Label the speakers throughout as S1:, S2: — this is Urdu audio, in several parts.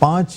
S1: 5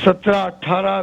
S2: 17, 18,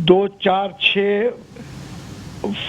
S2: 2, 4, 6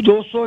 S2: 200,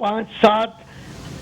S2: 5-7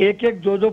S2: 1-1, 2-2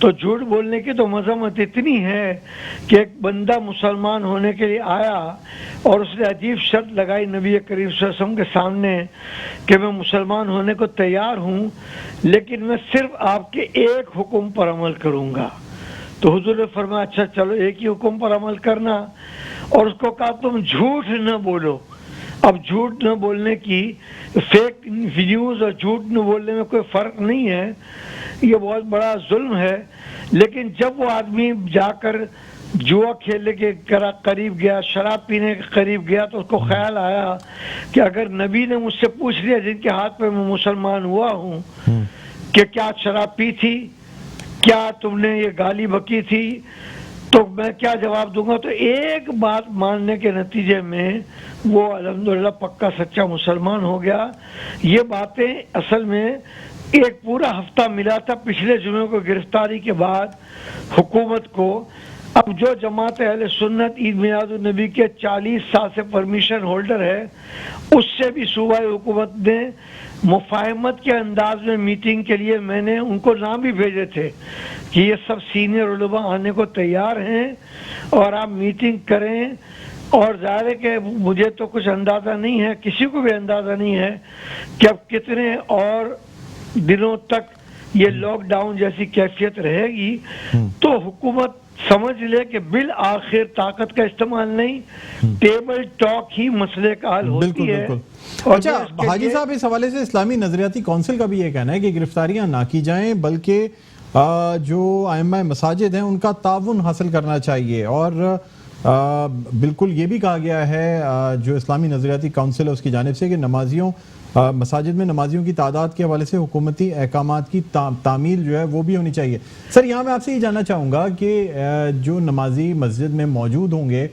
S2: تو جھوٹ بولنے کی تو مذمت اتنی ہے کہ ایک بندہ مسلمان ہونے کے لیے آیا اور اس نے عجیب شرط لگائی نبی کریم صلی اللہ علیہ وسلم کے سامنے کہ میں مسلمان ہونے کو تیار ہوں لیکن میں صرف آپ کے ایک حکم پر عمل کروں گا. تو حضور نے فرمایا اچھا چلو ایک ہی حکم پر عمل کرنا, اور اس کو کہا تم جھوٹ نہ بولو. اب جھوٹ نہ بولنے کی, فیک نیوز اور جھوٹ نہ بولنے میں کوئی فرق نہیں ہے, یہ بہت بڑا ظلم ہے. لیکن جب وہ آدمی جا کر جوا کھیلنے کے قریب گیا, شراب پینے کے قریب گیا, تو اس کو خیال آیا کہ اگر نبی نے مجھ سے پوچھ لیا جن کے ہاتھ پہ میں مسلمان ہوا ہوں کہ کیا شراب پی تھی, کیا تم نے یہ گالی بکی تھی, تو میں کیا جواب دوں گا. تو ایک بات ماننے کے نتیجے میں وہ الحمدللہ پکا سچا مسلمان ہو گیا. یہ باتیں اصل میں ایک پورا ہفتہ ملا تھا پچھلے جمعے کو گرفتاری کے بعد حکومت کو. اب جو جماعت اہل سنت عید میلاد النبی کے 40 سال سے پرمیشن ہولڈر ہے, اس سے بھی صوبائی حکومت نے مفاہمت کے انداز میں میٹنگ کے لیے میں نے ان کو نام بھی بھیجے تھے کہ یہ سب سینئر علماء آنے کو تیار ہیں اور آپ میٹنگ کریں. اور ظاہر ہے کہ مجھے تو کچھ اندازہ نہیں ہے, کسی کو بھی اندازہ نہیں ہے کہ اب کتنے اور دنوں تک یہ لاک ڈاؤن جیسی کیفیت رہے گی. تو حکومت سمجھ لے کہ بالآخر طاقت کا استعمال نہیں, ٹیبل ٹاک ہی مسئلے کا حل ہوتی ہے.
S1: اچھا حاجی صاحب, اس حوالے سے اسلامی نظریاتی کونسل کا بھی یہ کہنا ہے کہ گرفتاریاں نہ کی جائیں بلکہ جو ائمہ مساجد ہیں ان کا تعاون حاصل کرنا چاہیے. اور بالکل یہ بھی کہا گیا ہے جو اسلامی نظریاتی کونسل ہے اس کی جانب سے کہ نمازیوں مساجد میں نمازیوں کی تعداد کے حوالے سے حکومتی احکامات کی تعمیل جو ہے وہ بھی ہونی چاہیے. سر یہاں میں آپ سے یہ جاننا چاہوں گا کہ جو نمازی مسجد میں موجود ہوں گے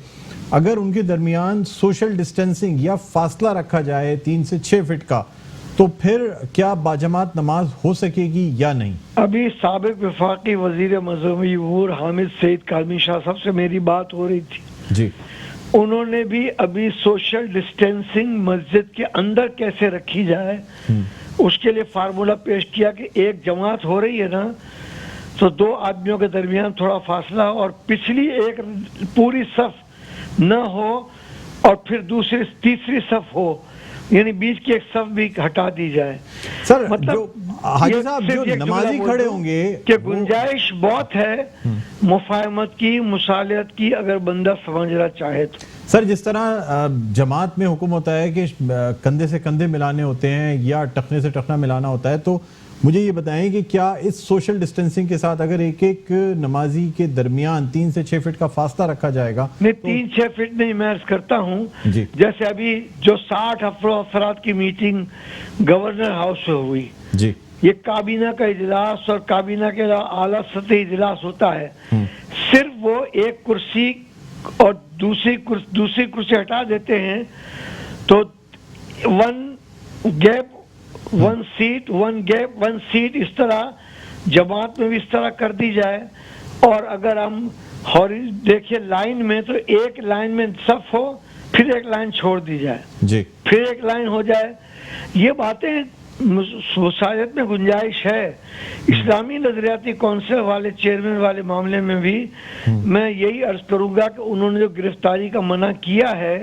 S1: اگر ان کے درمیان سوشل ڈسٹینسنگ یا فاصلہ رکھا جائے 3 سے 6 فٹ کا, تو پھر کیا باجماعت نماز ہو سکے گی یا نہیں؟
S2: ابھی سابق وفاقی وزیر مذہبی امور حامد سعید کاظمی شاہ صاحب سے میری بات ہو رہی تھی
S1: جی.
S2: انہوں نے بھی ابھی سوشل ڈسٹینسنگ مسجد کے اندر کیسے رکھی جائے اس کے لیے فارمولا پیش کیا کہ ایک جماعت ہو رہی ہے نا تو 2 آدمیوں کے درمیان تھوڑا فاصلہ اور پچھلی ایک پوری صف نہ ہو اور پھر دوسری تیسری صف ہو, یعنی بیچ کی ایک صف بھی ہٹا دی جائے.
S1: سر
S2: مطلب
S1: حاجی صاحب جو نمازی کھڑے ہوں گے
S2: کہ گنجائش بہت ہے مفاہمت کی, مصالحت کی, اگر بندہ سمجھنا چاہے تو.
S1: سر جس طرح جماعت میں حکم ہوتا ہے کہ کندھے سے کندھے ملانے ہوتے ہیں یا ٹخنے سے ٹخنا ملانا ہوتا ہے, تو مجھے یہ بتائیں کہ کیا اس سوشل ڈسٹینسنگ کے ساتھ اگر ایک نمازی کے درمیان 3 سے 6 فٹ کا فاصلہ رکھا جائے گا؟
S2: نہیں 3-6 فٹ نہیں, میں عرض کرتا ہوں
S1: جی.
S2: جیسے ابھی جو 60 افراد کی میٹنگ گورنر ہاؤس میں ہوئی
S1: جی,
S2: یہ کابینہ کا اجلاس اور کابینہ کے اعلیٰ سطحی اجلاس ہوتا ہے. صرف وہ ایک کرسی اور دوسری کرسی ہٹا دیتے ہیں تو 1 گیپ 1 سیٹ 1 گیپ 1 سیٹ اس طرح جماعت میں بھی اس طرح کر دی جائے. اور اگر ہم دیکھیں لائن میں تو ایک لائن میں صف ہو پھر ایک لائن چھوڑ دی جائے
S1: جی,
S2: پھر ایک لائن ہو جائے. یہ باتیں مساجد میں گنجائش ہے. اسلامی نظریاتی کونسل والے چیئرمین والے معاملے میں بھی میں یہی عرض کروں گا کہ انہوں نے جو گرفتاری کا منع کیا ہے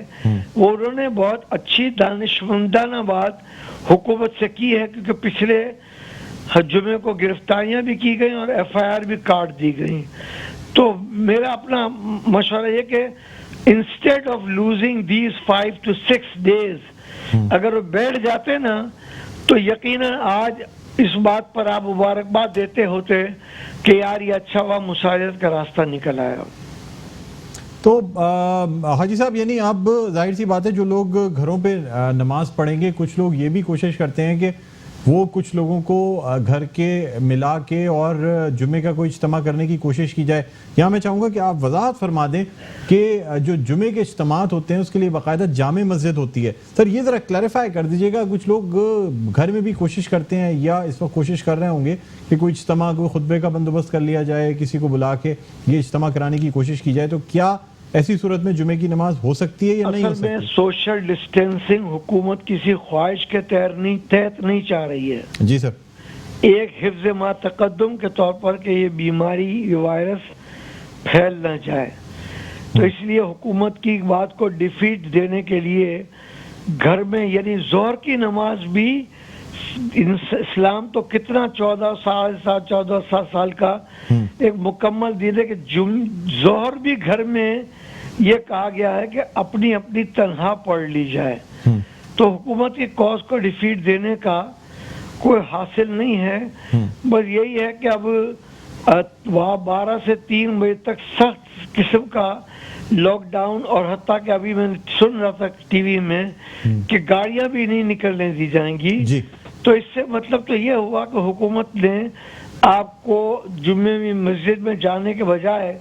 S2: وہ انہوں نے بہت اچھی دانشمندانہ بات حکومت سے کی ہے, کیونکہ پچھلے جمعے کو گرفتاریاں بھی کی گئیں اور FIR بھی کاٹ دی گئیں. تو میرا اپنا مشورہ یہ کہ instead of losing these 5 to 6 days اگر وہ بیٹھ جاتے نا تو یقیناً آج اس بات پر آپ مبارکباد دیتے ہوتے کہ یار یہ اچھا ہوا مساجد کا راستہ نکل آیا.
S1: تو حاجی صاحب یعنی اب ظاہر سی بات ہے جو لوگ گھروں پہ نماز پڑھیں گے, کچھ لوگ یہ بھی کوشش کرتے ہیں کہ وہ کچھ لوگوں کو گھر کے ملا کے اور جمعے کا کوئی اجتماع کرنے کی کوشش کی جائے. یہاں میں چاہوں گا کہ آپ وضاحت فرما دیں کہ جو جمعے کے اجتماعات ہوتے ہیں اس کے لیے باقاعدہ جامع مسجد ہوتی ہے. سر یہ ذرا کلیریفائی کر دیجئے گا, کچھ لوگ گھر میں بھی کوشش کرتے ہیں یا اس وقت کوشش کر رہے ہوں گے کہ کوئی اجتماع, کوئی خطبے کا بندوبست کر لیا جائے, کسی کو بلا کے یہ اجتماع کرانے کی کوشش کی جائے, تو کیا ایسی صورت میں جمعے کی نماز ہو سکتی ہے یا نہیں ہو سکتی؟
S2: اصل میں سوشل ڈسٹینسنگ حکومت کسی خواہش کے تحت نہیں چاہ رہی ہے.
S1: جی سر.
S2: ایک حفظ ما تقدم کے طور پر کہ یہ بیماری، یہ وائرس پھیل نہ جائے. تو اس لیے حکومت کی بات کو ڈیفیٹ دینے کے لیے گھر میں یعنی ظہر کی نماز بھی، اسلام تو کتنا 14 سال کا ایک مکمل دین ہے کہ ظہر بھی گھر میں یہ کہا گیا ہے کہ اپنی اپنی تنہا پڑھ لی جائے. تو حکومت کی کاز کو ڈیفیٹ دینے کا کوئی حاصل نہیں ہے. بس یہی ہے کہ اب وہاں 12 سے 3 بجے تک سخت قسم کا لاک ڈاؤن، اور حتیٰ کہ ابھی میں سن رہا تھا ٹی وی میں کہ گاڑیاں بھی نہیں نکلنے دی جائیں گی. تو اس سے مطلب تو یہ ہوا کہ حکومت نے آپ کو جمعے میں مسجد میں جانے کے بجائے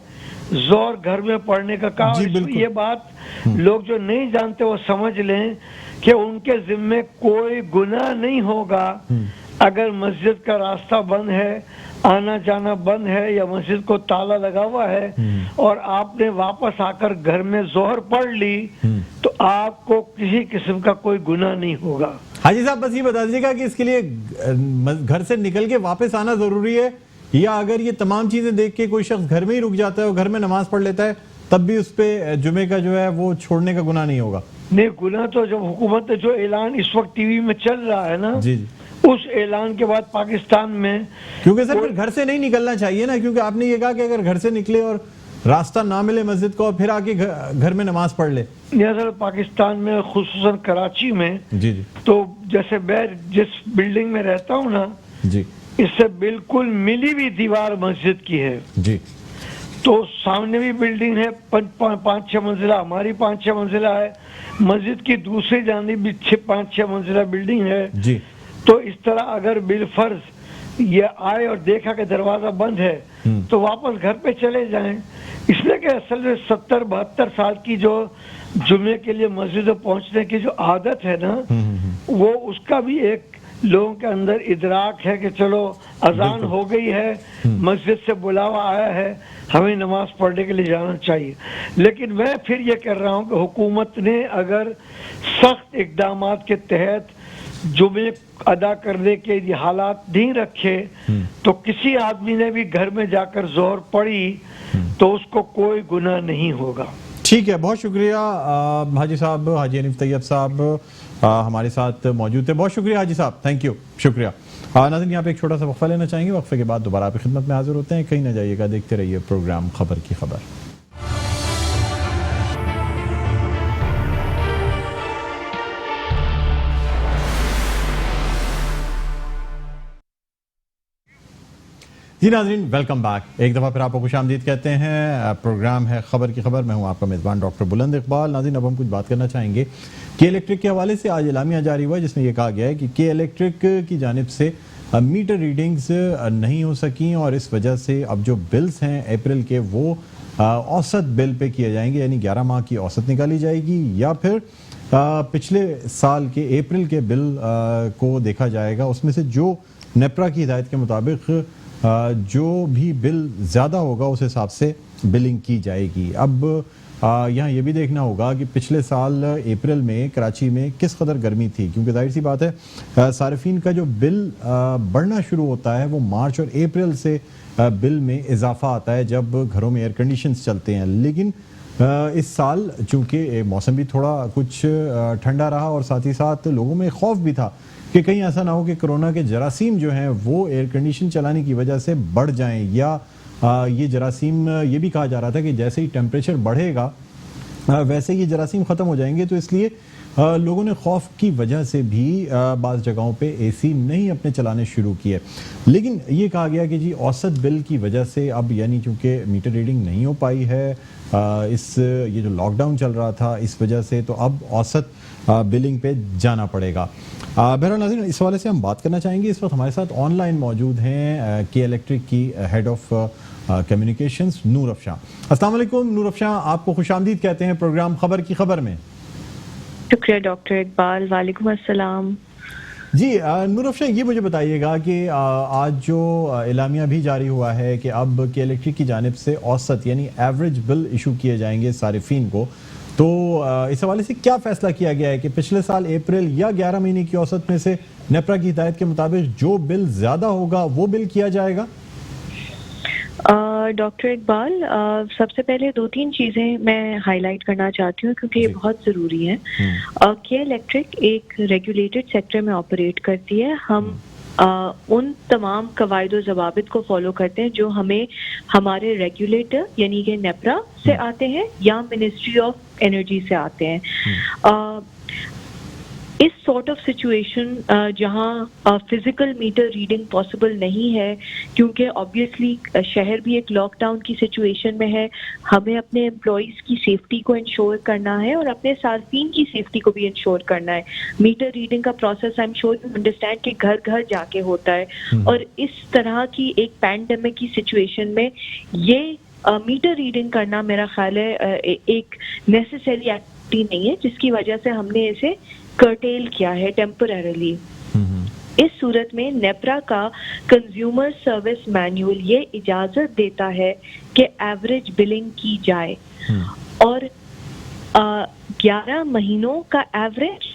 S2: زور گھر میں پڑھنے کا کہا. یہ بات لوگ جو نہیں جانتے وہ سمجھ لیں کہ ان کے ذمے کوئی گناہ نہیں ہوگا اگر مسجد کا راستہ بند ہے، آنا جانا بند ہے، یا مسجد کو تالا لگا ہوا ہے اور آپ نے واپس آ کر گھر میں ظہر پڑھ لی تو آپ کو کسی قسم کا کوئی گناہ نہیں ہوگا.
S1: حاجی صاحب بس یہ بتا دیجیے گا کہ اس کے لیے گھر سے نکل کے واپس آنا ضروری ہے، یا اگر یہ تمام چیزیں دیکھ کے کوئی شخص گھر میں ہی رک جاتا ہے اور گھر میں نماز پڑھ لیتا ہے تب بھی اس پہ جمعے کا جو ہے وہ چھوڑنے کا گناہ نہیں ہوگا؟
S2: نہیں، گناہ تو جب حکومت نے جو اعلان اس وقت ٹی وی میں چل رہا ہے نا، اس اعلان کے بعد پاکستان میں، کیونکہ
S1: سر گھر سے نہیں نکلنا چاہیے نا، کیونکہ آپ نے یہ کہا کہ اگر گھر سے نکلے اور راستہ نہ ملے مسجد کو اور پھر آ کے گھر میں نماز پڑھ لے.
S2: سر پاکستان میں خصوصاً کراچی میں تو جیسے میں جس بلڈنگ میں رہتا ہوں نا، اس سے بالکل ملی بھی دیوار مسجد کی ہے. تو سامنے بھی بلڈنگ ہے 5-6 منزلہ، ہماری 5-6 منزلہ ہے، مسجد کی دوسری جانب بھی 5-6 منزلہ بلڈنگ ہے. تو اس طرح اگر بالفرض یہ آئے اور دیکھا کہ دروازہ بند ہے تو واپس گھر پہ چلے جائیں. اس لیے کہ اصل میں 70-72 سال کی جو جمعے کے لیے مسجد پہنچنے کی جو عادت ہے نا، وہ اس کا بھی ایک لوگوں کے اندر ادراک ہے کہ چلو اذان ہو گئی ہے، مسجد سے بلاوا آیا ہے، ہمیں نماز پڑھنے کے لیے جانا چاہیے. لیکن میں پھر یہ کہہ رہا ہوں کہ حکومت نے اگر سخت اقدامات کے تحت جمعے ادا کرنے کے حالات نہیں رکھے تو کسی آدمی نے بھی گھر میں جا کر ظہر پڑھی تو اس کو کوئی گناہ نہیں ہوگا.
S1: ٹھیک ہے، بہت شکریہ حاجی صاحب، حاجی حنیف طیب صاحب ہمارے ساتھ موجود تھے. بہت شکریہ حاجی صاحب، تھینک یو، شکریہ. ناظرین یہاں پہ ایک چھوٹا سا وقفہ لینا چاہیں گے، وقفے کے بعد دوبارہ آپ کی خدمت میں حاضر ہوتے ہیں. کہیں نہ جائیے گا، دیکھتے رہیے پروگرام خبر کی خبر. جی ناظرین، ویلکم بیک. ایک دفعہ پھر آپ کو خوش آمدید کہتے ہیں. پروگرام ہے خبر کی خبر، میں ہوں آپ کا میزبان ڈاکٹر بلند اقبال. ناظرین اب ہم کچھ بات کرنا چاہیں گے کے الیکٹرک کے حوالے سے. آج اعلامیہ جاری ہوا ہے جس میں یہ کہا گیا ہے کہ کے الیکٹرک کی جانب سے میٹر ریڈنگز نہیں ہو سکیں اور اس وجہ سے اب جو بلز ہیں اپریل کے وہ اوسط بل پہ کیے جائیں گے، یعنی 11 ماہ کی اوسط نکالی جائے گی یا پھر پچھلے سال کے اپریل کے بل کو دیکھا جائے گا. اس میں سے جو نیپرا کی ہدایت کے مطابق جو بھی بل زیادہ ہوگا اس حساب سے بلنگ کی جائے گی. اب یہاں یہ بھی دیکھنا ہوگا کہ پچھلے سال اپریل میں کراچی میں کس قدر گرمی تھی، کیونکہ ظاہر سی بات ہے صارفین کا جو بل بڑھنا شروع ہوتا ہے وہ مارچ اور اپریل سے بل میں اضافہ آتا ہے جب گھروں میں ایئر کنڈیشنز چلتے ہیں. لیکن اس سال چونکہ موسم بھی تھوڑا کچھ ٹھنڈا رہا اور ساتھ ہی ساتھ لوگوں میں خوف بھی تھا کہ کہیں ایسا نہ ہو کہ کرونا کے جراثیم جو ہیں وہ ایئر کنڈیشن چلانے کی وجہ سے بڑھ جائیں، یا یہ جراثیم یہ بھی کہا جا رہا تھا کہ جیسے ہی ٹیمپریچر بڑھے گا ویسے یہ جراثیم ختم ہو جائیں گے. تو اس لیے لوگوں نے خوف کی وجہ سے بھی بعض جگہوں پہ اے سی نہیں اپنے چلانے شروع کیے. لیکن یہ کہا گیا کہ جی اوسط بل کی وجہ سے اب یعنی چونکہ میٹر ریڈنگ نہیں ہو پائی ہے یہ جو لاک ڈاؤن چل رہا تھا اس وجہ سے، تو اب اوسط بلنگ پہ جانا پڑے گا. بہرحال ناظرین اس حوالے سے ہم بات کرنا چاہیں گے. اس وقت ہمارے ساتھ آن لائن موجود ہیں کے الیکٹرک کی ہیڈ آف کمیونیکیشنز نور افشاں. السلام علیکم نور افشاں، آپ کو خوش آمدید کہتے ہیں پروگرام خبر کی خبر میں.
S3: شکریہ ڈاکٹر اقبال. وعلیکم السلام.
S1: جی نور افشاں، یہ مجھے بتائیے گا کہ آج جو اعلامیہ بھی جاری ہوا ہے کہ اب کے الیکٹرک کی جانب سے اوسط یعنی ایوریج بل ایشو کیے جائیں گے صارفین کو، تو اس حوالے سے کیا فیصلہ کیا گیا ہے کہ پچھلے سال اپریل یا 11 مہینے کی اوسط میں سے نیپرا کی ہدایت کے مطابق جو بل زیادہ ہوگا وہ بل کیا جائے گا؟
S3: ڈاکٹر اقبال، سب سے پہلے 2-3 چیزیں میں ہائی لائٹ کرنا چاہتی ہوں کیونکہ یہ بہت ضروری ہے. کے الیکٹرک ایک ریگولیٹڈ سیکٹر میں آپریٹ کرتی ہے. ہم ان تمام قواعد و ضوابط کو فالو کرتے ہیں جو ہمیں ہمارے ریگولیٹر یعنی کہ نیپرا سے آتے ہیں یا منسٹری آف انرجی سے آتے ہیں. اس سارٹ آف سچویشن جہاں فزیکل میٹر ریڈنگ پاسبل نہیں ہے کیونکہ آبویسلی شہر بھی ایک لاک ڈاؤن کی سچویشن میں ہے، ہمیں اپنے امپلائیز کی سیفٹی کو انشور کرنا ہے اور اپنے صارفین کی سیفٹی کو بھی انشور کرنا ہے. میٹر ریڈنگ کا process I am sure you understand کہ گھر گھر جا کے ہوتا ہے، اور اس طرح کی ایک پینڈیمک کی سچویشن میں یہ میٹر ریڈنگ کرنا میرا خیال ہے ایک نیسیسری ایکٹیویٹی نہیں ہے، جس کی وجہ سے ہم نے اسے کرٹیل کیا ہے ٹیمپرریلی. اس صورت میں نیپرا کا کنزیومر سروس مینیول یہ اجازت دیتا ہے کہ ایوریج بلنگ کی جائے اور 11 مہینوں کا ایوریج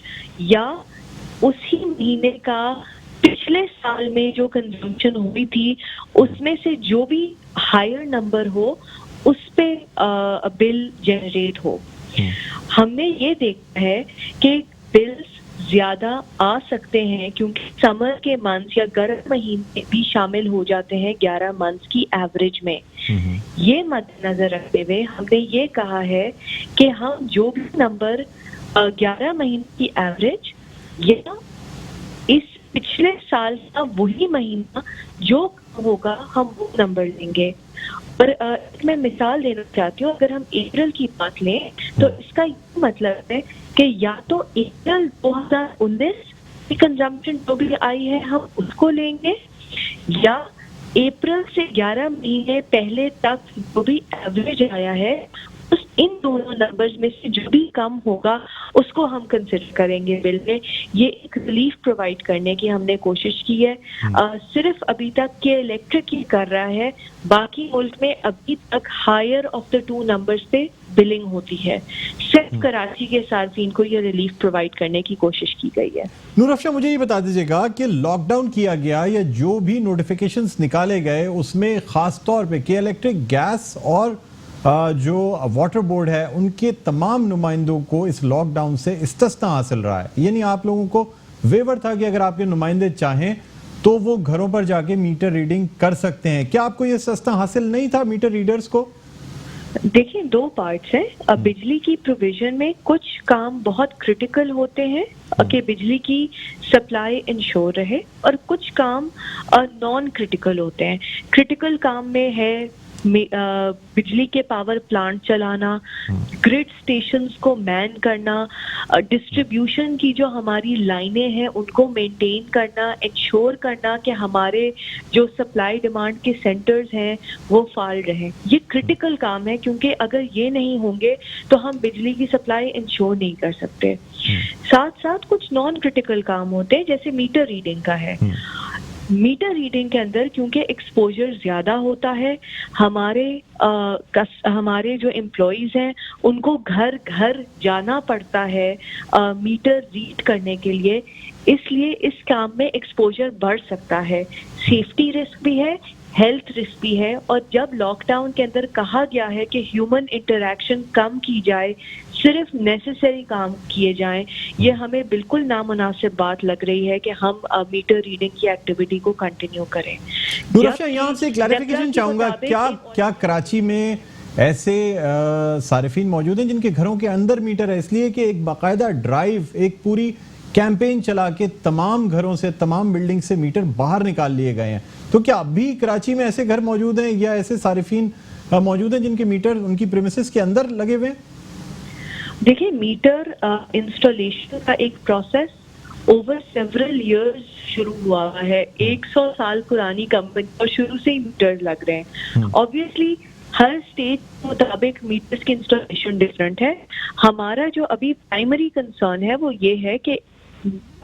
S3: یا اسی مہینے کا پچھلے سال میں جو کنزمپشن ہوئی تھی اس میں سے جو بھی ہائر نمبر ہو اس پہ بل جنریٹ ہو. ہم نے یہ دیکھا ہے کہ بلز زیادہ آ سکتے ہیں کیونکہ سمر کے منتھس یا گرم مہینے بھی شامل ہو جاتے ہیں 11 منتھس کی ایوریج میں. یہ مد نظر رکھتے ہوئے ہم نے یہ کہا ہے کہ ہم جو بھی نمبر 11 مہینے کی ایوریج یا اس پچھلے سال کا وہی مہینہ جو ہوگا ہم وہ نمبر لیں گے. اور میں مثال دینا چاہتی ہوں، اگر ہم اپریل کی بات لیں تو اس کا یہ مطلب ہے کہ یا تو اپریل 2019 کی کنزمپشن جو بھی آئی ہے ہم اس کو لیں گے، یا اپریل سے 11 مہینے پہلے تک جو بھی ایوریج آیا ہے ان دونوں نمبرز میں سے جو بھی کم ہوگا اس کو ہم کنسیڈر کریں گے بل میں. یہ ایک ریلیف پرووائڈ کرنے کی ہم نے کوشش کی ہے. صرف ابھی تک کے الیکٹرک ہی کر رہا ہے، باقی ملک میں ابھی تک ہائر آف دا 2 نمبرز پہ بلنگ ہوتی ہے. صرف کراچی کے صارفین کو یہ ریلیف پرووائڈ کرنے کی کوشش کی گئی ہے.
S1: نور افشاں، مجھے یہ بتا دیجیے گا کہ لاک ڈاؤن کیا گیا یا جو بھی نوٹیفیکیشنز نکالے گئے اس میں خاص طور پہ کے الیکٹرک، گیس اور جو واٹر بورڈ ہے ان کے تمام نمائندوں کو اس لاک ڈاؤن سے استثناء حاصل رہا ہے. یعنی آپ لوگوں کو ویور تھا کہ اگر آپ کے نمائندے چاہیں تو وہ گھروں پر جا کے میٹر ریڈنگ کر سکتے ہیں. کیا آپ کو یہ استثناء حاصل نہیں تھا میٹر ریڈرز کو؟
S3: دیکھیں 2 پارٹس ہیں. بجلی کی پروویژن میں کچھ کام بہت کرٹیکل ہوتے ہیں کہ بجلی کی سپلائی انشور رہے، اور کچھ کام نان کرٹیکل ہوتے ہیں. کرٹیکل کام میں ہے بجلی کے پاور پلانٹ چلانا، گریڈ سٹیشنز کو مین کرنا، ڈسٹریبیوشن کی جو ہماری لائنیں ہیں ان کو مینٹین کرنا، انشور کرنا کہ ہمارے جو سپلائی ڈیمانڈ کے سینٹرز ہیں وہ فعال رہیں. یہ کرٹیکل کام ہے کیونکہ اگر یہ نہیں ہوں گے تو ہم بجلی کی سپلائی انشور نہیں کر سکتے. ساتھ ساتھ کچھ نان کرٹیکل کام ہوتے ہیں جیسے میٹر ریڈنگ کا ہے. میٹر ریڈنگ کے اندر کیونکہ ایکسپوجر زیادہ ہوتا ہے، ہمارے جو امپلائیز ہیں ان کو گھر گھر جانا پڑتا ہے میٹر ریڈ کرنے کے لیے، اس لیے اس کام میں ایکسپوجر بڑھ سکتا ہے. سیفٹی رسک بھی ہے، ہیلتھ رسک بھی ہے. اور جب لاک ڈاؤن کے اندر کہا گیا ہے کہ ہیومن انٹریکشن کم کی جائے، صرف نیسیسری کام کیے جائیں، یہ ہمیں بالکل نامناسب بات لگ رہی ہے کہ ہم میٹر ریڈنگ کی ایکٹیویٹی کو کنٹینیو کریں.
S1: نور افشاں، یہاں سے کلیریفیکیشن چاہوں گا، کیا کراچی میں ایسے صارفین موجود ہیں جن کے گھروں کے اندر میٹر ہے؟ اس لیے کہ ایک باقاعدہ ڈرائیو، ایک پوری کیمپین چلا کے تمام گھروں سے، تمام بلڈنگ سے میٹر باہر نکال لیے گئے ہیں. تو کیا اب بھی کراچی میں ایسے گھر موجود ہیں یا ایسے صارفین موجود ہیں جن کے میٹر ان کی پریمیسز کے اندر لگے ہوئے ہیں؟
S3: دیکھیں، میٹر انسٹالیشن کا ایک پروسیس اوور سیورل ایئرز شروع ہوا ہے. 100 سال پرانی کمپنی اور شروع سے ہی میٹر لگ رہے ہیں. آبویسلی ہر اسٹیٹ کے مطابق میٹرز کی انسٹالیشن ڈفرینٹ ہے. ہمارا جو ابھی پرائمری کنسرن ہے وہ یہ ہے کہ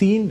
S1: 3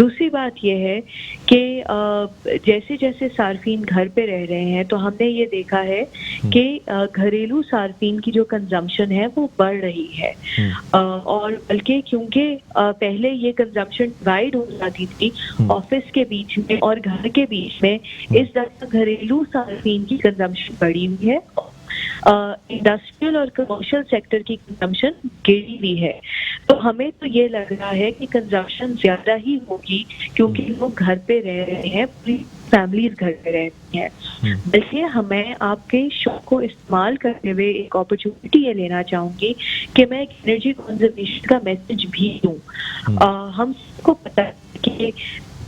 S3: دوسری بات یہ ہے کہ جیسے جیسے صارفین گھر پہ رہ رہے ہیں تو ہم نے یہ دیکھا ہے کہ گھریلو صارفین کی جو کنزمپشن ہے وہ بڑھ رہی ہے، اور بلکہ کیونکہ پہلے یہ کنزمپشن ڈیوائڈ ہو جاتی تھی آفس کے بیچ میں اور گھر کے بیچ میں، اس طرح گھریلو صارفین کی کنزمپشن بڑھی ہوئی ہے، انڈسٹریل اور کمرشل سیکٹر کی کنزمپشن گری ہوئی ہے۔ تو ہمیں تو یہ لگ رہا ہے کہ کنزمپشن زیادہ ہی ہوگی کیونکہ لوگ گھر پہ رہ رہے ہیں، پوری فیملیز گھر پہ رہتی ہیں۔ بلکہ ہمیں آپ کے شوق کو استعمال کرتے ہوئے ایک اپرچونٹی یہ لینا چاہوں گی کہ میں ایک انرجی کنزرویشن کا میسج بھی دوں۔ ہم سب کو پتہ ہے کہ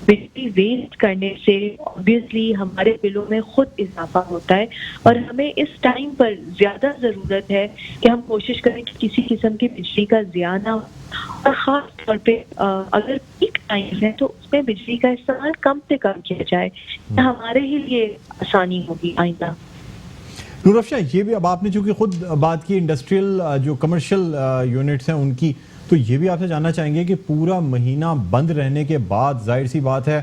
S3: بجلی ویسٹ کرنے سے obviously ہمارے بلوں میں خود اضافہ ہوتا ہے، اور ہمیں اس ٹائم پر زیادہ ضرورت ہے کہ ہم کوشش کریں کہ کسی قسم کی بجلی کا ضیاع نہ ہو، اور خاص طور پہ اگر پیک ٹائم ہے تو اس میں بجلی کا استعمال کم سے کم کیا جائے، ہمارے ہی لیے آسانی ہوگی آئندہ۔
S1: نور افشاں، یہ بھی اب آپ نے چونکہ خود بات کی انڈسٹریل جو کمرشل یونٹس ہیں ان کی، تو یہ بھی آپ سے جاننا چاہیں گے کہ پورا مہینہ بند رہنے کے بعد ظاہر سی بات ہے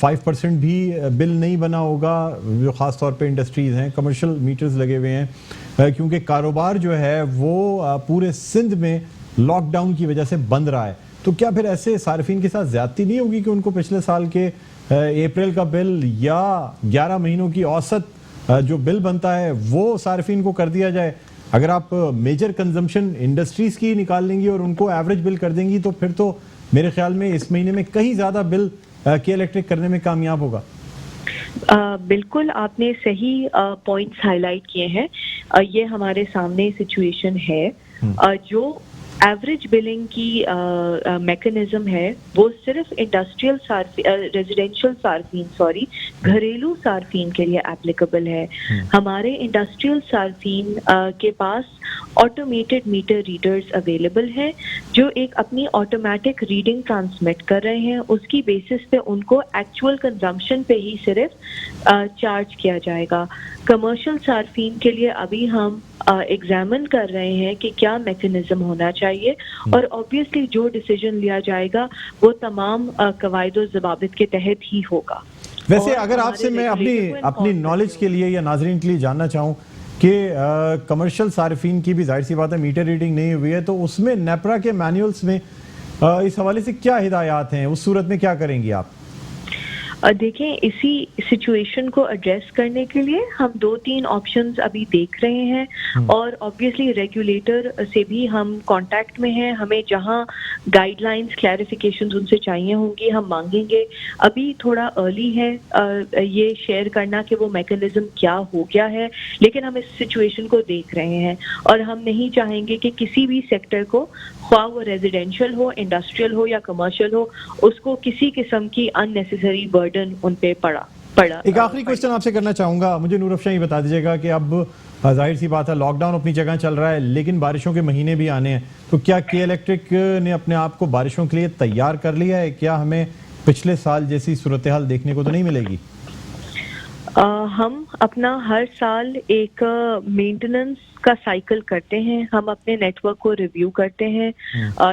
S1: 5% بھی بل نہیں بنا ہوگا، جو خاص طور پہ انڈسٹریز ہیں، کمرشل میٹرز لگے ہوئے ہیں، کیونکہ کاروبار جو ہے وہ پورے سندھ میں لاک ڈاؤن کی وجہ سے بند رہا ہے۔ تو کیا پھر ایسے صارفین کے ساتھ زیادتی نہیں ہوگی کہ ان کو پچھلے سال کے اپریل کا بل یا 11 مہینوں کی اوسط جو بل بنتا ہے وہ صارفین کو کر دیا جائے؟ اگر آپ میجر کنزمپشن انڈسٹریز کی نکال لیں گی اور ان کو ایوریج بل کر دیں گی تو پھر تو میرے خیال میں اس مہینے میں کہیں زیادہ بل کے الیکٹرک کرنے میں کامیاب ہوگا۔
S3: بالکل آپ نے صحیح پوائنٹس ہائی لائٹ کیے ہیں۔ یہ ہمارے سامنے سچویشن ہے۔ جو ایوریج بلنگ کی میکنزم ہے وہ صرف انڈسٹریل ریزیڈینشیل صارفین گھریلو صارفین کے لیے اپلیکیبل ہے۔ ہمارے انڈسٹریل صارفین کے پاس آٹومیٹڈ میٹر ریڈرز اویلیبل ہیں جو ایک اپنی آٹومیٹک ریڈنگ ٹرانسمٹ کر رہے ہیں، اس کی بیسس پہ ان کو ایکچوئل کنزمپشن پہ ہی صرف چارج کیا جائے گا۔ کمرشل صارفین کے لیے ابھی ہم ایگزامن کر رہے ہیں کہ کیا میکنزم ہونا چاہیے، اور obviously جو ڈیسیجن لیا جائے گا وہ تمام قواعد و ضوابط کے تحت ہی ہوگا۔
S1: ویسے اگر آپ سے میں اپنی نالج کے لیے یا ناظرین کے لیے جاننا چاہوں کہ کمرشل صارفین کی بھی ظاہر سی بات ہے میٹر ریڈنگ نہیں ہوئی ہے، تو اس میں نیپرا کے مینولز میں اس حوالے سے کیا ہدایات ہیں؟ اس صورت میں کیا کریں گی آپ؟
S3: دیکھیں، اسی سچویشن کو ایڈریس کرنے کے لیے ہم 2-3 آپشنز ابھی دیکھ رہے ہیں، اور obviously ریگولیٹر سے بھی ہم کانٹیکٹ میں ہیں۔ ہمیں جہاں گائیڈ لائنز کلیریفیکیشنز ان سے چاہیے ہوں گی ہم مانگیں گے۔ ابھی تھوڑا ارلی ہے یہ شیئر کرنا کہ وہ میکنزم کیا ہو گیا ہے، لیکن ہم اس سچویشن کو دیکھ رہے ہیں، اور ہم نہیں چاہیں گے کہ کسی بھی سیکٹر کو، خواہ وہ ریزیڈینشیل ہو، انڈسٹریل ہو یا کمرشل ہو، اس کو کسی قسم کی ان نیسیسری برڈن ان پہ پڑا۔
S1: ایک آخری کوشچن آپ سے کرنا چاہوں گا، مجھے نور افشاں یہ بتا دیجیے گا کہ اب ظاہر سی بات ہے لاک ڈاؤن اپنی جگہ چل رہا ہے لیکن بارشوں کے مہینے بھی آنے ہیں، تو کیا کے الیکٹرک نے اپنے آپ کو بارشوں کے لیے تیار کر لیا ہے؟ کیا ہمیں پچھلے سال جیسی صورتحال دیکھنے کو تو نہیں ملے گی؟
S3: ہم اپنا ہر سال ایک مینٹیننس کا سائیکل کرتے ہیں، ہم اپنے نیٹ ورک کو ریویو کرتے ہیں۔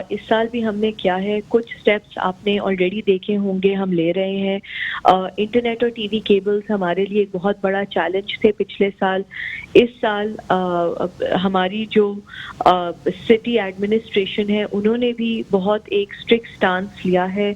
S3: اس سال بھی ہم نے کیا ہے، کچھ سٹیپس آپ نے آلریڈی دیکھے ہوں گے ہم لے رہے ہیں۔ انٹرنیٹ اور ٹی وی کیبلز ہمارے لیے ایک بہت بڑا چیلنج تھے پچھلے سال۔ اس سال ہماری جو سٹی ایڈمنسٹریشن ہے انہوں نے بھی بہت ایک اسٹرکٹ سٹانس لیا ہے۔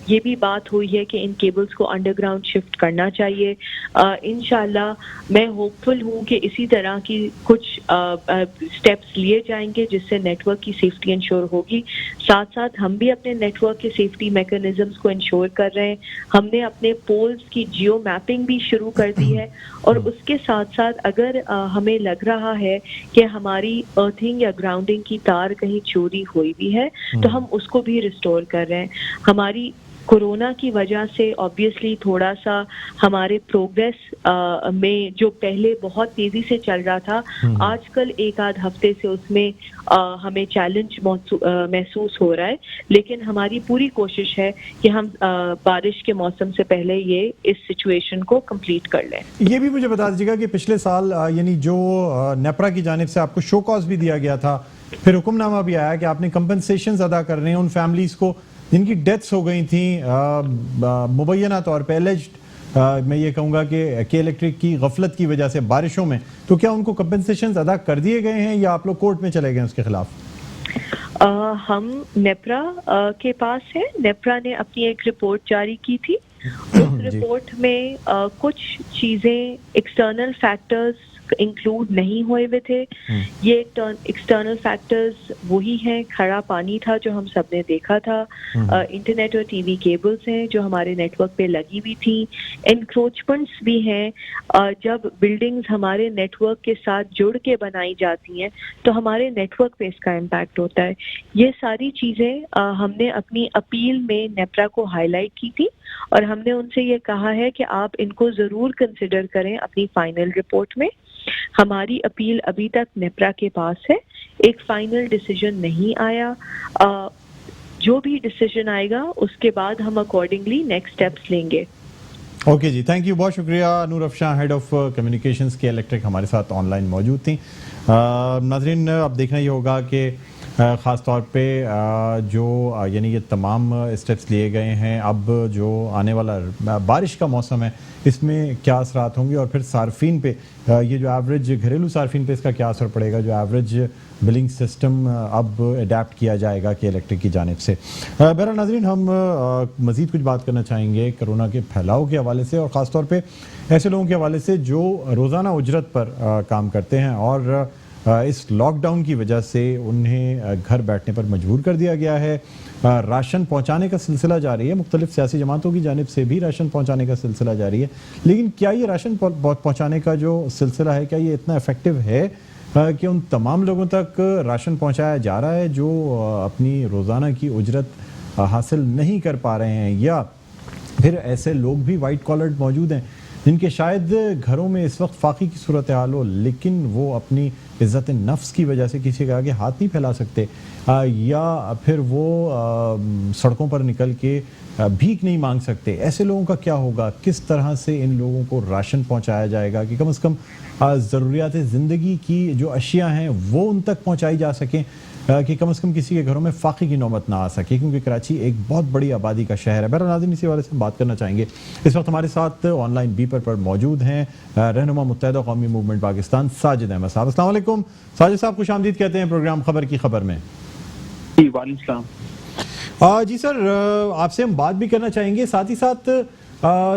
S3: یہ بھی بات ہوئی ہے کہ ان کیبلز کو انڈر گراؤنڈ شفٹ کرنا چاہیے۔ انشاءاللہ میں ہوپ فل ہوں کہ اسی طرح کی کچھ سٹیپس لیے جائیں گے جس سے نیٹ ورک کی سیفٹی انشور ہوگی۔ ساتھ ساتھ ہم بھی اپنے نیٹ ورک کے سیفٹی میکنزمز کو انشور کر رہے ہیں۔ ہم نے اپنے پولز کی جیو میپنگ بھی شروع کر دی ہے، اور اس کے ساتھ ساتھ اگر ہمیں لگ رہا ہے کہ ہماری ارتھنگ یا گراؤنڈنگ کی تار کہیں چوری ہوئی بھی ہے تو ہم اس کو بھی ریسٹور کر رہے ہیں۔ ہماری کورونا کی وجہ سے obviously تھوڑا سا ہمارے پروگریس میں جو پہلے بہت تیزی سے چل رہا تھا، آج کل ایک آدھ ہفتے سے اس میں ہمیں چیلنج محسوس ہو رہا ہے، لیکن ہماری پوری کوشش ہے کہ ہم بارش کے موسم سے پہلے یہ اس سچویشن کو کمپلیٹ کر لیں۔
S1: یہ بھی مجھے بتا دیجیے گا کہ پچھلے سال یعنی جو نیپرا کی جانب سے آپ کو شو کاز بھی دیا گیا تھا، پھر حکم نامہ بھی آیا کہ آپ نے کمپنسیشنز ادا کرنے ہیں ان فیملیز کو جن کی ڈیتھس ہو گئی تھیں مبینہ طور پہ ایلیجڈ میں یہ کہوں گا کہ کے الیکٹرک کی غفلت کی وجہ سے بارشوں میں، تو کیا ان کو کمپنسیشنز ادا کر دیے گئے ہیں یا آپ لوگ کورٹ میں چلے گئے ہیں اس کے خلاف؟
S3: ہم نیپرا کے پاس ہے، نیپرا نے اپنی ایک رپورٹ جاری کی تھی. اس رپورٹ میں کچھ چیزیں ایکسٹرنل فیکٹرز انکلوڈ نہیں ہوئے ہوئے تھے. یہ ایکسٹرنل فیکٹرز وہی ہیں، کھڑا پانی تھا جو ہم سب نے دیکھا تھا، انٹرنیٹ اور ٹی وی کیبلز ہیں جو ہمارے نیٹ ورک پہ لگی ہوئی تھیں، انکروچمنٹس بھی ہیں. جب بلڈنگز ہمارے نیٹ ورک کے ساتھ جڑ کے بنائی جاتی ہیں تو ہمارے نیٹ ورک پہ اس کا امپیکٹ ہوتا ہے. یہ ساری چیزیں ہم نے اپنی اپیل میں نیپرا کو ہائی لائٹ کی تھی اور ہم نے ان سے یہ کہا ہے کہ آپ ان کو ضرور کنسیڈر کریں اپنی فائنل رپورٹ میں. ہماری اپیل ابھی تک نیپرا کے پاس ہے، ایک فائنل ڈیسیجن نہیں آیا. جو بھی ڈیسیجن آئے گا اس کے بعد ہم اکارڈنگلی نیکسٹ سٹیپس لیں گے.
S1: اوکے جی، تھینک یو، بہت شکریہ. نور افشاں، ہیڈ آف کمیونیکیشنز کے الیکٹرک، ہمارے ساتھ آن لائن موجود تھیں. ناظرین، اب دیکھنا یہ ہوگا کہ خاص طور پہ جو یعنی یہ تمام اسٹیپس لیے گئے ہیں، اب جو آنے والا بارش کا موسم ہے اس میں کیا اثرات ہوں گے اور پھر صارفین پہ یہ جو ایوریج گھریلو صارفین پہ اس کا کیا اثر پڑے گا، جو ایوریج بلنگ سسٹم اب اڈیپٹ کیا جائے گا کہ الیکٹرک کی جانب سے. بہرحال ناظرین، ہم مزید کچھ بات کرنا چاہیں گے کرونا کے پھیلاؤ کے حوالے سے اور خاص طور پہ ایسے لوگوں کے حوالے سے جو روزانہ اجرت پر کام کرتے ہیں اور اس لاک ڈاؤن کی وجہ سے انہیں گھر بیٹھنے پر مجبور کر دیا گیا ہے. راشن پہنچانے کا سلسلہ جاری ہے، مختلف سیاسی جماعتوں کی جانب سے بھی راشن پہنچانے کا سلسلہ جاری ہے، لیکن کیا یہ راشن پہنچانے کا جو سلسلہ ہے کیا یہ اتنا افیکٹو ہے کہ ان تمام لوگوں تک راشن پہنچایا جا رہا ہے جو اپنی روزانہ کی اجرت حاصل نہیں کر پا رہے ہیں، یا پھر ایسے لوگ بھی وائٹ کالرڈ موجود ہیں جن کے شاید گھروں میں اس وقت فاقی کی صورتحال ہو لیکن وہ اپنی عزت نفس کی وجہ سے کسی کے آگے ہاتھ نہیں پھیلا سکتے، یا پھر وہ سڑکوں پر نکل کے بھیک نہیں مانگ سکتے. ایسے لوگوں کا کیا ہوگا؟ کس طرح سے ان لوگوں کو راشن پہنچایا جائے گا کہ کم از کم ضروریات زندگی کی جو اشیاء ہیں وہ ان تک پہنچائی جا سکیں کہ کم از کم کسی کے گھروں میں فاقے کی نوبت نہ آ سکے، کیونکہ کراچی ایک بہت بڑی آبادی کا شہر ہے. بہرحال ناظرین، اسی حوالے سے ہم بات کرنا چاہیں گے. اس وقت ہمارے ساتھ آن لائن بیپر پر موجود ہیں رہنما متحدہ قومی موومنٹ پاکستان ساجد احمد صاحب. السلام علیکم ساجد صاحب، خوش آمدید کہتے ہیں پروگرام خبر کی خبر میں.
S4: جی وعلیکم السلام.
S1: جی سر، آپ سے ہم بات بھی کرنا چاہیں گے، ساتھ ہی ساتھ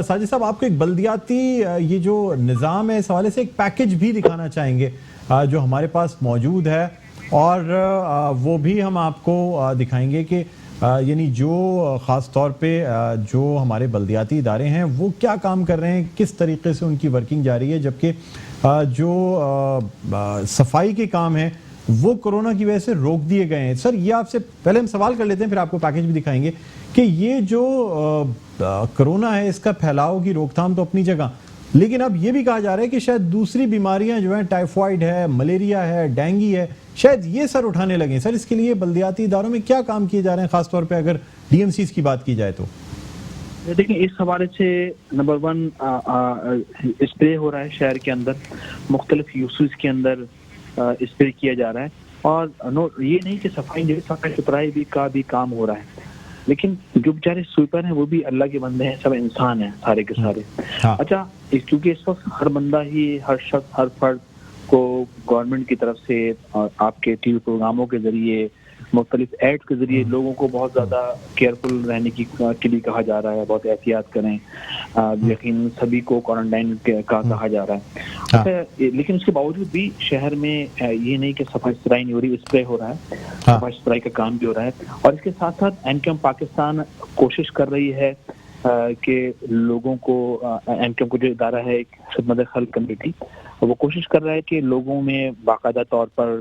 S1: ساجد صاحب آپ کو ایک بلدیاتی یہ جو نظام ہے اس حوالے سے ایک پیکج بھی دکھانا چاہیں گے جو ہمارے پاس موجود ہے، اور وہ بھی ہم آپ کو دکھائیں گے کہ یعنی جو خاص طور پہ جو ہمارے بلدیاتی ادارے ہیں وہ کیا کام کر رہے ہیں، کس طریقے سے ان کی ورکنگ جاری ہے، جبکہ جو صفائی کے کام ہیں وہ کرونا کی وجہ سے روک دیے گئے ہیں. سر، یہ آپ سے پہلے ہم سوال کر لیتے ہیں، پھر آپ کو پیکج بھی دکھائیں گے کہ یہ جو کرونا ہے اس کا پھیلاؤ کی روک تھام تو اپنی جگہ، لیکن اب یہ بھی کہا جا رہا ہے کہ شاید دوسری بیماریاں جو ہیں، ٹائیفائڈ ہے، ملیریا ہے، ڈینگی ہے، شاید یہ سر اٹھانے لگیں. سر، اس کے لیے بلدیاتی اداروں میں کیا کام کیے جا رہے ہیں، خاص طور پہ اگر ڈی ایم سیز کی بات کی جائے تو؟
S4: دیکھیں، اس حوالے سے نمبر 1 اسپرے ہو رہا ہے شہر کے اندر، مختلف یوسز کے اندر اسپرے کیا جا رہا ہے، اور یہ نہیں کہ صفائی ستھرائی کا بھی کام ہو رہا ہے، لیکن جو بیچارے سویپر ہیں وہ بھی اللہ کے بندے ہیں، سب انسان ہیں سارے کے سارے. اچھا، کیونکہ اس وقت ہر بندہ ہی، ہر شخص، ہر فرد کو گورنمنٹ کی طرف سے اور آپ کے ٹی وی پروگراموں کے ذریعے، مختلف ایڈ کے ذریعے لوگوں کو بہت زیادہ کیئرفل رہنے کے لیے کہا جا رہا ہے، بہت احتیاط کریں، یقین سبھی کو کوارنٹائن کا کہا جا رہا ہے. لیکن اس کے باوجود بھی شہر میں یہ نہیں کہ صفائی ستھرائی نہیں ہو رہی، اسپرے ہو رہا ہے، صفائی ستھرائی کا کام بھی ہو رہا ہے. اور اس کے ساتھ ساتھ ایم پاکستان کوشش کر رہی ہے کہ لوگوں کو، ایم کو جو ادارہ ہے خدمت خلق کمیٹی، وہ کوشش کر رہا ہے کہ لوگوں میں باقاعدہ طور پر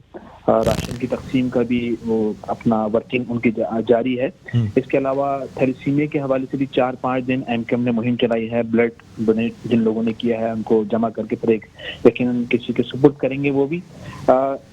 S4: راشن کی تقسیم کا بھی وہ اپنا ورکنگ ان کی جاری ہے. اس کے علاوہ تھیلیسیمیا کے حوالے سے بھی 4-5 دن ایم نے مہم چلائی ہے. بلڈ ڈونیٹ جن لوگوں نے کیا ہے ان کو جمع کر کے پھر یقیناً کسی کے سپرد کریں گے. وہ بھی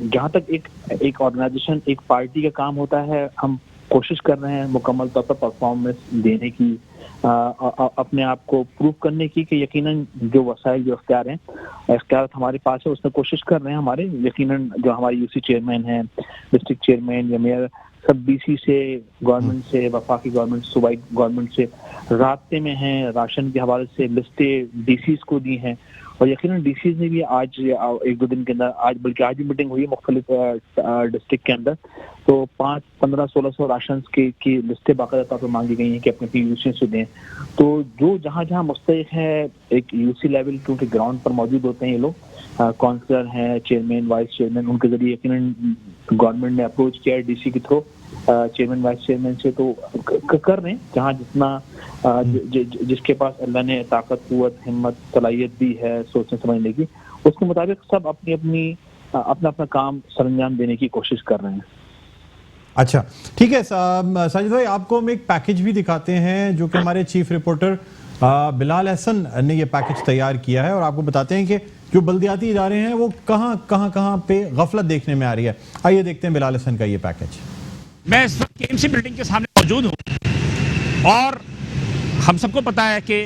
S4: جہاں تک ایک آرگنائزیشن، ایک پارٹی کا کام ہوتا ہے، ہم کوشش کر رہے ہیں مکمل طور پر پرفارمنس دینے کی، اپنے آپ کو پروف کرنے کی کہ یقیناً جو وسائل، جو اختیارات ہمارے پاس ہے اس میں کوشش کر رہے ہیں ہمارے، یقیناً جو ہمارے یو سی چیئرمین ہیں، ڈسٹرکٹ چیئرمین یا میئر، سب ڈی سی سے، گورنمنٹ سے، وفاقی گورنمنٹ، صوبائی گورنمنٹ سے رابطے میں ہیں، راشن کے حوالے سے لسٹیں ڈی سیز کو دی ہیں، اور یقیناً ڈی سیز نے بھی آج ایک دو دن کے اندر، بلکہ آج بھی میٹنگ ہوئی ہے مختلف ڈسٹرکٹ کے اندر، تو 1500-1600 راشنز کی لسٹیں باقاعدہ طور پر مانگی گئی ہیں کہ اپنے یو سی سے دیں. تو جو جہاں مستحق ہے ایک یو سی لیول، کیونکہ گراؤنڈ پر موجود ہوتے ہیں یہ لوگ، کونسلر ہیں، چیئرمین، وائس چیئرمین، ان کے ذریعے یقیناً گورنمنٹ نے اپروچ کیا ہے ڈی سی کے تھرو چیئرمین وائس چیئرمین سے، تو کر رہے ہیں جہاں جتنا جس کے پاس اللہ نے طاقت، قوت، ہمت، صلاحیت دی ہے سوچنے سمجھنے کی، اس کے مطابق سب اپنا کام سر انجام دینے کی کوشش کر رہے ہیں.
S1: اچھا ٹھیک ہے ساجد بھائی، آپ کو ہم ایک پیکج بھی دکھاتے ہیں جو کہ ہمارے چیف رپورٹر بلال احسن نے یہ پیکج تیار کیا ہے، اور آپ کو بتاتے ہیں کہ جو بلدیاتی ادارے ہیں وہ کہاں پہ غفلت دیکھنے میں آ رہی ہے. آئیے دیکھتے ہیں بلال احسن کا یہ پیکج.
S5: میں اس وقت KMC بلڈنگ کے سامنے موجود ہوں، اور ہم سب کو پتا ہے کہ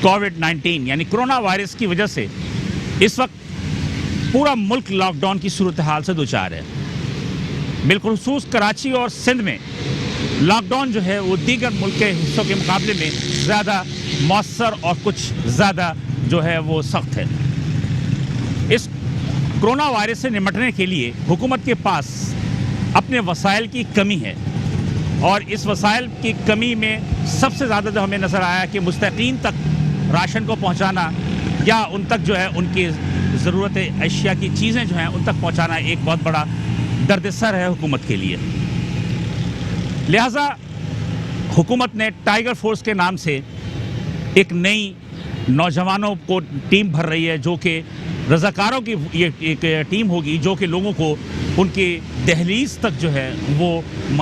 S5: کووڈ-19 یعنی کرونا وائرس کی وجہ سے اس وقت پورا ملک لاک ڈاؤن کی صورتحال سے دوچار ہے. بالخصوص کراچی اور سندھ میں لاک ڈاؤن جو ہے وہ دیگر ملک کے حصوں کے مقابلے میں زیادہ مؤثر اور کچھ زیادہ جو ہے وہ سخت ہے. اس کرونا وائرس سے نمٹنے کے لیے حکومت کے پاس اپنے وسائل کی کمی ہے، اور اس وسائل کی کمی میں سب سے زیادہ جو ہمیں نظر آیا کہ مستحقین تک راشن کو پہنچانا، یا ان تک جو ہے ان کی ضرورت اشیاء کی چیزیں جو ہیں ان تک پہنچانا ایک بہت بڑا درد سر ہے حکومت کے لیے. لہٰذا حکومت نے ٹائیگر فورس کے نام سے ایک نئی نوجوانوں کو ٹیم بھر رہی ہے، جو کہ رضاکاروں کی یہ ایک ٹیم ہوگی جو کہ لوگوں کو ان کی دہلیز تک جو ہے وہ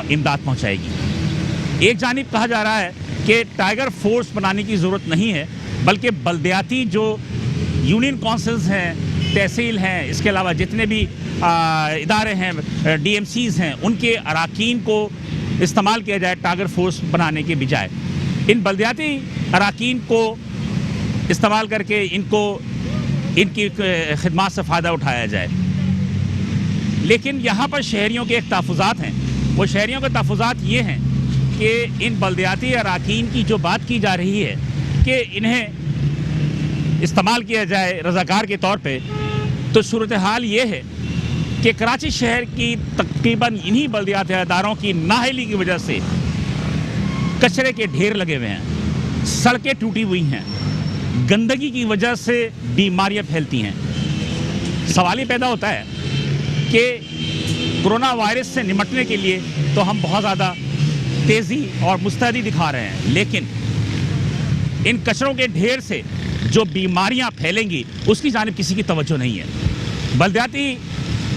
S5: امداد پہنچائے گی. ایک جانب کہا جا رہا ہے کہ ٹائیگر فورس بنانے کی ضرورت نہیں ہے، بلکہ بلدیاتی جو یونین کونسلز ہیں، تحصیل ہیں، اس کے علاوہ جتنے بھی ادارے ہیں، ڈی ایم سیز ہیں، ان کے اراکین کو استعمال کیا جائے ٹائیگر فورس بنانے کے بجائے. ان بلدیاتی اراکین کو استعمال کر کے ان کی خدمات سے فائدہ اٹھایا جائے. لیکن یہاں پر شہریوں کے ایک تحفظات ہیں. وہ شہریوں کے تحفظات یہ ہیں کہ ان بلدیاتی اراکین کی جو بات کی جا رہی ہے کہ انہیں استعمال کیا جائے رضاکار کے طور پہ، تو صورتحال یہ ہے کہ کراچی شہر کی تقریباً انہی بلدیاتی اداروں کی نااہلی کی وجہ سے کچرے کے ڈھیر لگے ہوئے ہیں، سڑکیں ٹوٹی ہوئی ہیں، گندگی کی وجہ سے بیماریاں پھیلتی ہیں. سوال یہ پیدا ہوتا ہے کہ کرونا وائرس سے نمٹنے کے لیے تو ہم بہت زیادہ تیزی اور مستعدی دکھا رہے ہیں، لیکن ان کچروں کے ڈھیر سے جو بیماریاں پھیلیں گی اس کی جانب کسی کی توجہ نہیں ہے. بلدیاتی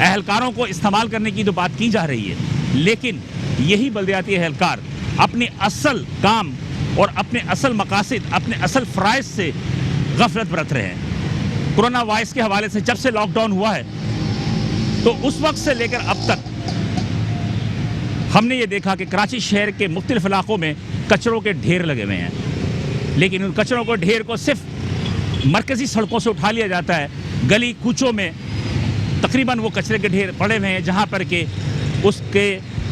S5: اہلکاروں کو استعمال کرنے کی تو بات کی جا رہی ہے، لیکن یہی بلدیاتی اہلکار اپنے اصل کام اور اپنے اصل مقاصد، اپنے اصل فرائض سے غفلت برت رہے ہیں. کرونا وائرس کے حوالے سے جب سے لاک ڈاؤن ہوا ہے تو اس وقت سے لے کر اب تک ہم نے یہ دیکھا کہ کراچی شہر کے مختلف علاقوں میں کچروں کے ڈھیر لگے ہوئے ہیں، لیکن ان کچروں کو ڈھیر کو صرف مرکزی سڑکوں سے اٹھا لیا جاتا ہے. گلی کوچوں میں تقریباً وہ کچرے کے ڈھیر پڑے ہوئے ہیں جہاں پر کہ اس کے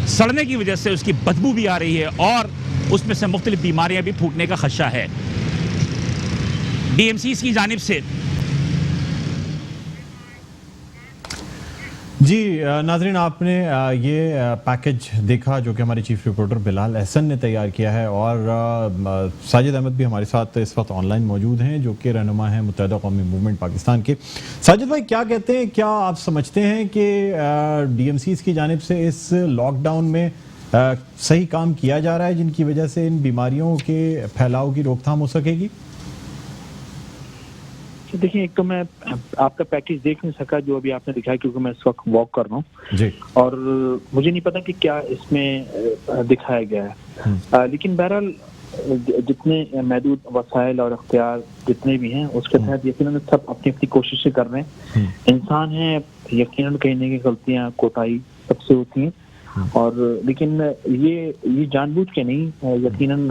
S5: سڑنے کی وجہ سے اس کی بدبو بھی آ رہی ہے اور اس میں سے مختلف بیماریاں بھی پھوٹنے کا خدشہ ہے. ڈی ایم سیز کی جانب سے
S1: جی ناظرین، آپ نے یہ پیکج دیکھا جو کہ ہمارے چیف رپورٹر بلال احسن نے تیار کیا ہے، اور ساجد احمد بھی ہمارے ساتھ اس وقت آن لائن موجود ہیں جو کہ رہنما ہیں متحدہ قومی موومنٹ پاکستان کے. ساجد بھائی کیا کہتے ہیں، کیا آپ سمجھتے ہیں کہ ڈی ایم سیز کی جانب سے اس لاک ڈاؤن میں صحیح کام کیا جا رہا ہے جن کی وجہ سے ان بیماریوں کے پھیلاؤ کی روک تھام ہو سکے گی؟
S4: دیکھیں، ایک تو میں آپ کا پیکج دیکھ نہیں سکا جو ابھی آپ نے دکھایا، کیونکہ میں اس وقت واک کر رہا ہوں
S1: جی،
S4: اور مجھے نہیں پتا کہ کیا اس میں دکھایا گیا ہے. لیکن بہرحال جتنے محدود وسائل اور اختیار جتنے بھی ہیں اس کے تحت یقیناً سب اپنی اپنی کوششیں کر رہے ہیں. انسان ہیں، یقیناً کہیں نہ کہیں غلطیاں کوتاہی سب سے ہوتی ہیں، اور لیکن یہ جان بوجھ کے نہیں، یقیناً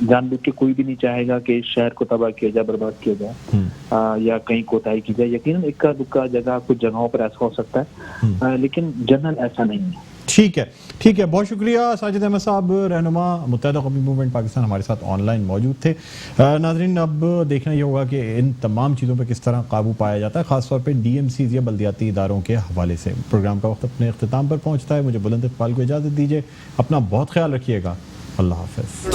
S4: جان بوجھ کے کوئی بھی نہیں چاہے گا کہ شہر کو تباہ کیا جائے، برباد کیا جائے یا کہیں کوتاہی کی جائے. یقیناً اکا دکا جگہ کچھ جگہوں پر ایسا ہو سکتا ہے، لیکن جنرل ایسا نہیں ہے.
S1: ٹھیک ہے، بہت شکریہ ساجد احمد صاحب، رہنما متحدہ قومی موومنٹ پاکستان، ہمارے ساتھ آن لائن موجود تھے۔ ناظرین، اب دیکھنا یہ ہوگا کہ ان تمام چیزوں پہ کس طرح قابو پایا جاتا ہے، خاص طور پہ ڈی ایم سیز یا بلدیاتی اداروں کے حوالے سے۔ پروگرام کا وقت اپنے اختتام پر پہنچتا ہے، مجھے بلند اقبال کو اجازت دیجیے، اپنا بہت خیال رکھیے گا، اللہ حافظ۔